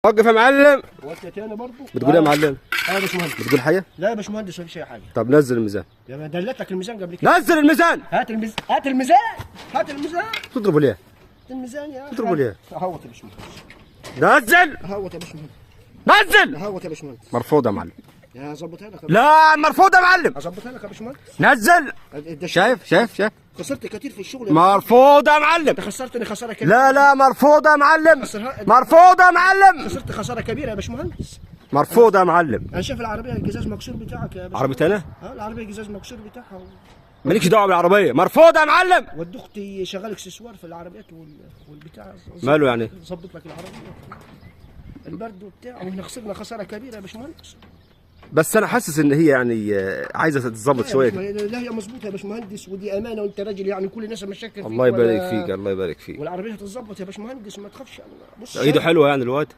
وقف يا معلم. وانت تاني برضه بتقول ايه يا معلم؟ يا باشمهندس. بتقول حاجه؟ لا يا باشمهندس مفيش اي حاجه. طب نزل الميزان. يا ما دلتك الميزان قبل كده. نزل الميزان. هات الميزان، هات الميزان، هات الميزان. تضربوا ليه؟ الميزان يا اخي. تضربوا ليه؟ هوت يا باشمهندس. نزل. هوت يا باشمهندس. نزل. هوت يا باشمهندس. مرفوض يا معلم. يا ظبطها لك. لا مرفوض يا معلم. اظبطها لك يا باشمهندس. نزل. شايف خسرت كتير في الشغل. مرفوض يا معلم. انت خسرتني خساره كبيره. لا مرفوض يا معلم. مرفوض يا معلم. خسرت خساره كبيره يا باشمهندس. مرفوض يا معلم. انا شايف العربيه الجزاز مكسور بتاعك يا باشمهندس. عربيتي انا؟ العربيه الجزاز مكسور بتاعها. مالكش دعوه بالعربيه. مرفوض يا معلم. ودي اختي شغال اكسسوار في العربيات والبتاع. ماله يعني؟ ظبط لك العربيه البرد وبتاع، واحنا خسرنا خساره كبيره يا باشمهندس. بس انا حاسس ان هي يعني عايزه تتظبط شويه. لا هي مظبوطه يا باشمهندس، ودي امانه، وانت راجل يعني كل الناس مشاكل فيك. الله يبارك فيك. الله يبارك فيك. والعربيه هتتظبط يا باشمهندس ما تخافش. بص ايده حلوه يعني الواد.